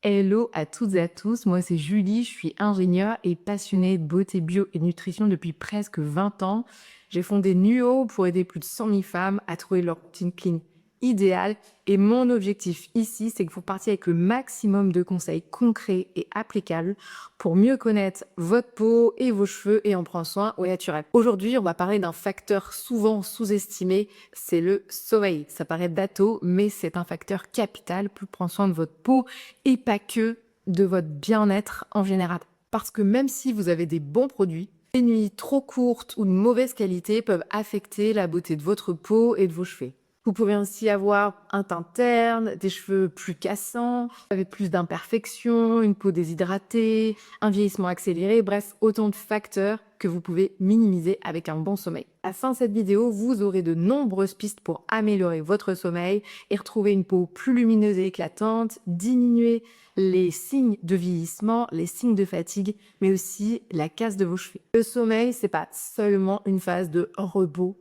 Hello à toutes et à tous, moi c'est Julie, je suis ingénieure et passionnée de beauté bio et nutrition depuis presque 20 ans. J'ai fondé Nuo pour aider plus de 100 000 femmes à trouver leur routine clean idéale et mon objectif ici c'est que vous partiez avec le maximum de conseils concrets et applicables pour mieux connaître votre peau et vos cheveux et en prendre soin au naturel. Aujourd'hui on va parler d'un facteur souvent sous-estimé, c'est le sommeil. Ça paraît bateau mais c'est un facteur capital pour prendre soin de votre peau et pas que de votre bien-être en général. Parce que même si vous avez des bons produits, les nuits trop courtes ou de mauvaise qualité peuvent affecter la beauté de votre peau et de vos cheveux. Vous pouvez aussi avoir un teint terne, des cheveux plus cassants, avec plus d'imperfections, une peau déshydratée, un vieillissement accéléré, bref, autant de facteurs que vous pouvez minimiser avec un bon sommeil. À la fin de cette vidéo, vous aurez de nombreuses pistes pour améliorer votre sommeil et retrouver une peau plus lumineuse et éclatante, diminuer les signes de vieillissement, les signes de fatigue, mais aussi la casse de vos cheveux. Le sommeil, c'est pas seulement une phase de repos,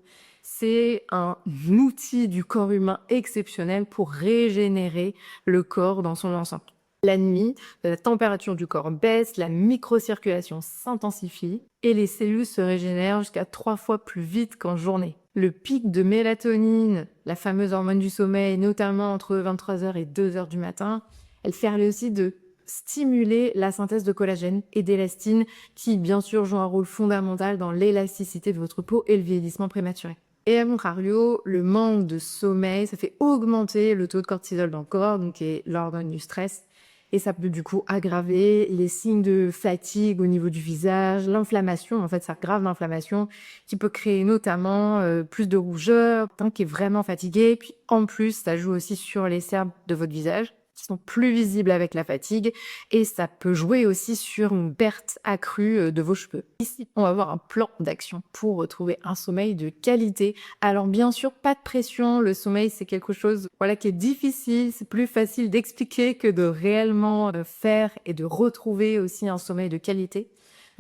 c'est un outil du corps humain exceptionnel pour régénérer le corps dans son ensemble. La nuit, la température du corps baisse, la microcirculation s'intensifie et les cellules se régénèrent jusqu'à 3 fois plus vite qu'en journée. Le pic de mélatonine, la fameuse hormone du sommeil, notamment entre 23h et 2h du matin, elle permet aussi de stimuler la synthèse de collagène et d'élastine qui, bien sûr, jouent un rôle fondamental dans l'élasticité de votre peau et le vieillissement prématuré. Et à contrario, le manque de sommeil, ça fait augmenter le taux de cortisol dans le corps, donc qui est l'hormone du stress. Et ça peut du coup aggraver les signes de fatigue au niveau du visage, l'inflammation, en fait ça aggrave l'inflammation qui peut créer notamment plus de rougeur, teint qui est vraiment fatigué. Puis en plus, ça joue aussi sur les cernes de votre visage qui sont plus visibles avec la fatigue et ça peut jouer aussi sur une perte accrue de vos cheveux. Ici, on va voir un plan d'action pour retrouver un sommeil de qualité. Alors bien sûr, pas de pression, le sommeil c'est quelque chose qui est difficile, c'est plus facile d'expliquer que de réellement faire et de retrouver aussi un sommeil de qualité.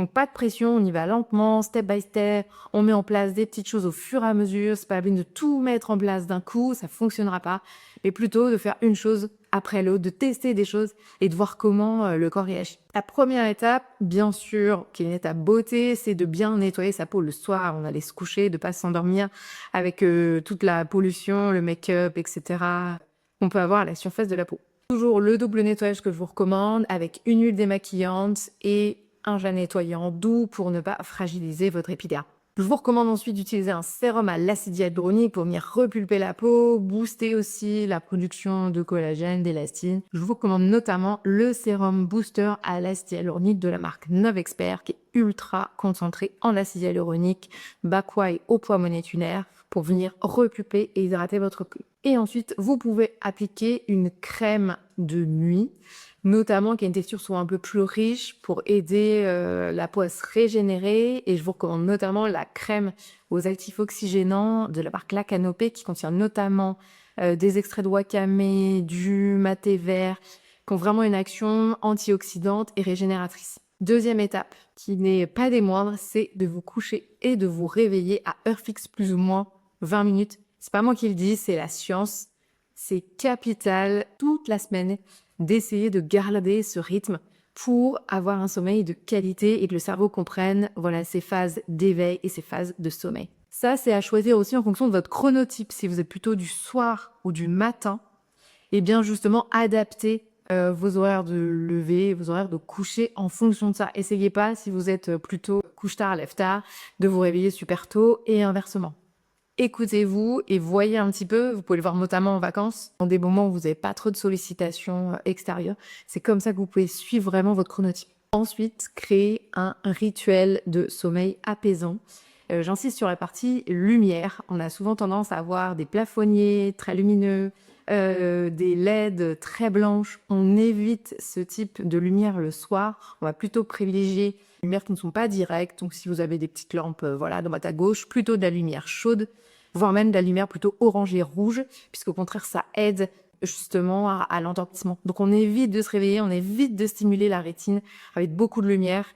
Donc pas de pression, on y va lentement, step by step, on met en place des petites choses au fur et à mesure, c'est pas la peine de tout mettre en place d'un coup, ça fonctionnera pas, mais plutôt de faire une chose après l'autre, de tester des choses et de voir comment le corps réagit. La première étape, bien sûr, qui est une étape beauté, c'est de bien nettoyer sa peau le soir, on allait se coucher, de pas s'endormir avec toute la pollution, le make-up, etc. qu'on peut avoir à la surface de la peau. Toujours le double nettoyage que je vous recommande avec une huile démaquillante et un gel nettoyant doux pour ne pas fragiliser votre épiderme. Je vous recommande ensuite d'utiliser un sérum à l'acide hyaluronique pour venir repulper la peau, booster aussi la production de collagène, d'élastine. Je vous recommande notamment le sérum booster à l'acide hyaluronique de la marque Novexpert qui est ultra concentré en acide hyaluronique, bas poids et haut poids moléculaire pour venir repulper et hydrater votre peau. Et ensuite, vous pouvez appliquer une crème de nuit, notamment qui a une texture souvent un peu plus riche pour aider la peau à se régénérer. Et je vous recommande notamment la crème aux actifs oxygénants de la marque La Canopée qui contient notamment des extraits de wakame, du maté vert, qui ont vraiment une action antioxydante et régénératrice. Deuxième étape, qui n'est pas des moindres, c'est de vous coucher et de vous réveiller à heure fixe plus ou moins 20 minutes. C'est pas moi qui le dis, c'est la science. C'est capital toute la semaine d'essayer de garder ce rythme pour avoir un sommeil de qualité et que le cerveau comprenne ces phases d'éveil et ces phases de sommeil. Ça, c'est à choisir aussi en fonction de votre chronotype. Si vous êtes plutôt du soir ou du matin, et bien justement adapter vos horaires de lever, vos horaires de coucher en fonction de ça. Essayez pas, si vous êtes plutôt couche-tard, lève-tard, de vous réveiller super tôt et inversement. Écoutez-vous et voyez un petit peu, vous pouvez le voir notamment en vacances, dans des moments où vous n'avez pas trop de sollicitations extérieures. C'est comme ça que vous pouvez suivre vraiment votre chronotype. Ensuite, créez un rituel de sommeil apaisant. J'insiste sur la partie lumière. On a souvent tendance à avoir des plafonniers très lumineux, des LED très blanches. On évite ce type de lumière le soir. On va plutôt privilégier des lumières qui ne sont pas directes. Donc si vous avez des petites lampes à droite à gauche, plutôt de la lumière chaude, voire même de la lumière plutôt orangée rouge, puisqu'au contraire ça aide justement à l'endormissement. Donc on évite de se réveiller, on évite de stimuler la rétine avec beaucoup de lumière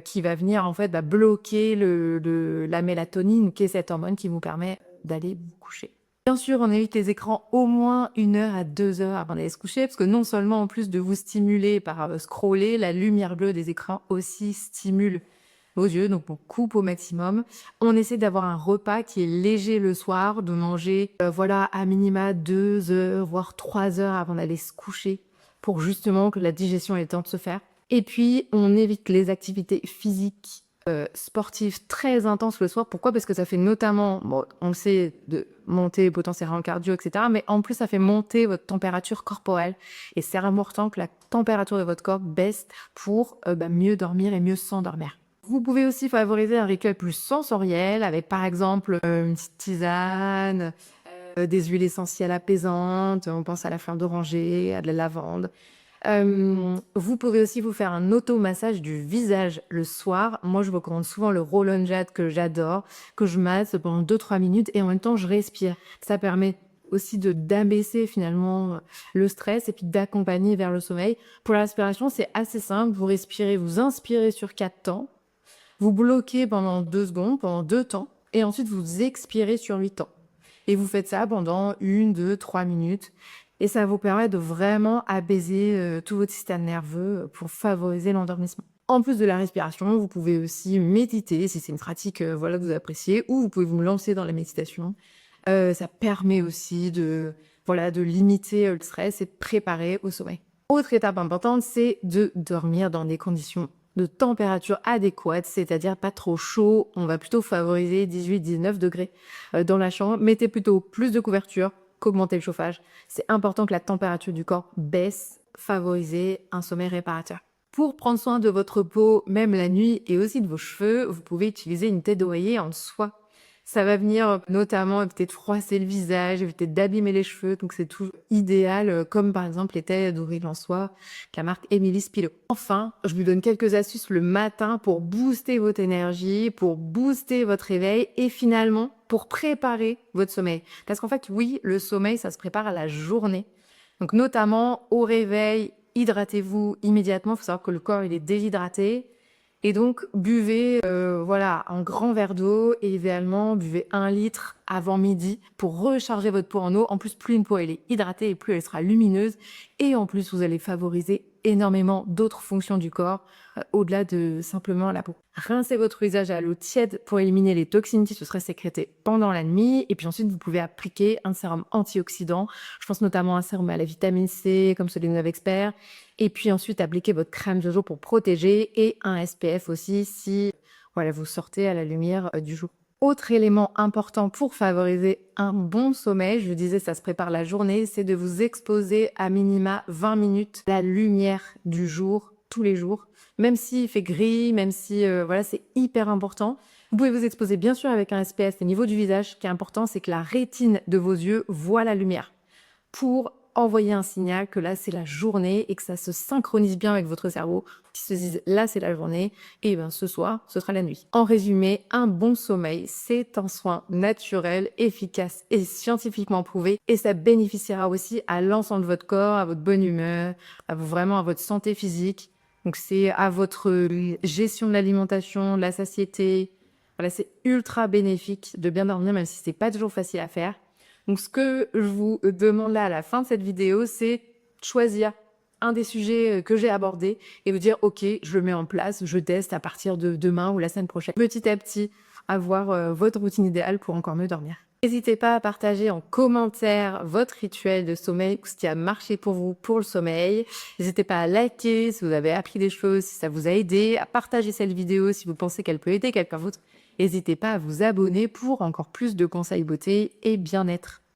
qui va venir en fait bloquer la mélatonine, qui est cette hormone qui vous permet d'aller vous coucher. Bien sûr, on évite les écrans au moins 1 heure à 2 heures avant d'aller se coucher, parce que non seulement en plus de vous stimuler par scroller, la lumière bleue des écrans aussi stimule vos yeux, donc on coupe au maximum. On essaie d'avoir un repas qui est léger le soir, de manger voilà, à minima 2 heures, voire 3 heures avant d'aller se coucher, pour justement que la digestion ait le temps de se faire. Et puis, on évite les activités physiques sportives très intenses le soir. Pourquoi? Parce que ça fait notamment, bon, on le sait, de monter potentiellement le cardio, etc. Mais en plus, ça fait monter votre température corporelle. Et c'est important que la température de votre corps baisse pour mieux dormir et mieux s'endormir. Vous pouvez aussi favoriser un rituel plus sensoriel avec par exemple une petite tisane, des huiles essentielles apaisantes, on pense à la fleur d'oranger, à de la lavande. Vous pouvez aussi vous faire un automassage du visage le soir. Moi, je recommande souvent le Roll On Jade que j'adore, que je masse pendant 2-3 minutes et en même temps, je respire. Ça permet aussi d'abaisser finalement le stress et puis d'accompagner vers le sommeil. Pour la respiration, c'est assez simple. Vous respirez, vous inspirez sur 4 temps. Vous bloquez pendant 2 secondes, pendant 2 temps, et ensuite vous expirez sur 8 temps. Et vous faites ça pendant 1, 2, 3 minutes. Et ça vous permet de vraiment apaiser tout votre système nerveux pour favoriser l'endormissement. En plus de la respiration, vous pouvez aussi méditer si c'est une pratique voilà, que vous appréciez, ou vous pouvez vous lancer dans la méditation. Ça permet aussi voilà, de limiter le stress et de préparer au sommeil. Autre étape importante, c'est de dormir dans des conditions de température adéquate, c'est-à-dire pas trop chaud. On va plutôt favoriser 18-19 degrés dans la chambre. Mettez plutôt plus de couverture qu'augmenter le chauffage. C'est important que la température du corps baisse, favoriser un sommeil réparateur. Pour prendre soin de votre peau, même la nuit, et aussi de vos cheveux, vous pouvez utiliser une tête d'oreiller en soie. Ça va venir notamment éviter de froisser le visage, éviter d'abîmer les cheveux, donc c'est tout idéal, comme par exemple les têtes d'oreiller en soie, la marque Emily Spillo. Enfin, je vous donne quelques astuces le matin pour booster votre énergie, pour booster votre réveil et finalement pour préparer votre sommeil. Parce qu'en fait, oui, le sommeil, ça se prépare à la journée. Donc notamment au réveil, hydratez-vous immédiatement. Il faut savoir que le corps, il est déshydraté. Et donc, buvez voilà, un grand verre d'eau et idéalement, buvez 1 litre avant midi pour recharger votre peau en eau. En plus, plus une peau elle est hydratée et plus elle sera lumineuse. Et en plus, vous allez favoriser énormément d'autres fonctions du corps au-delà de simplement la peau. Rincez votre visage à l'eau tiède pour éliminer les toxines qui se seraient sécrétées pendant la nuit. Et puis ensuite, vous pouvez appliquer un sérum antioxydant. Je pense notamment à un sérum à la vitamine C, comme celui de Novexpert. Et puis ensuite, appliquez votre crème de jour pour protéger et un SPF aussi si voilà, vous sortez à la lumière du jour. Autre élément important pour favoriser un bon sommeil, je disais ça se prépare la journée, c'est de vous exposer à minima 20 minutes à la lumière du jour, tous les jours. Même s'il fait gris, même si voilà, c'est hyper important. Vous pouvez vous exposer bien sûr avec un SPF au niveau du visage. Ce qui est important, c'est que la rétine de vos yeux voit la lumière pour envoyer un signal que là c'est la journée et que ça se synchronise bien avec votre cerveau, qui se dise là c'est la journée et ben ce soir ce sera la nuit. En résumé, un bon sommeil c'est un soin naturel, efficace et scientifiquement prouvé et ça bénéficiera aussi à l'ensemble de votre corps, à votre bonne humeur, vraiment à votre santé physique. Donc c'est à votre gestion de l'alimentation, de la satiété. Voilà, c'est ultra bénéfique de bien dormir même si c'est pas toujours facile à faire. Donc, ce que je vous demande là à la fin de cette vidéo, c'est choisir un des sujets que j'ai abordés et vous dire, OK, je le mets en place, je teste à partir de demain ou la semaine prochaine. Petit à petit, avoir votre routine idéale pour encore mieux dormir. N'hésitez pas à partager en commentaire votre rituel de sommeil ou ce qui a marché pour vous pour le sommeil. N'hésitez pas à liker si vous avez appris des choses, si ça vous a aidé, à partager cette vidéo si vous pensez qu'elle peut aider quelqu'un d'autre. N'hésitez pas à vous abonner pour encore plus de conseils beauté et bien-être.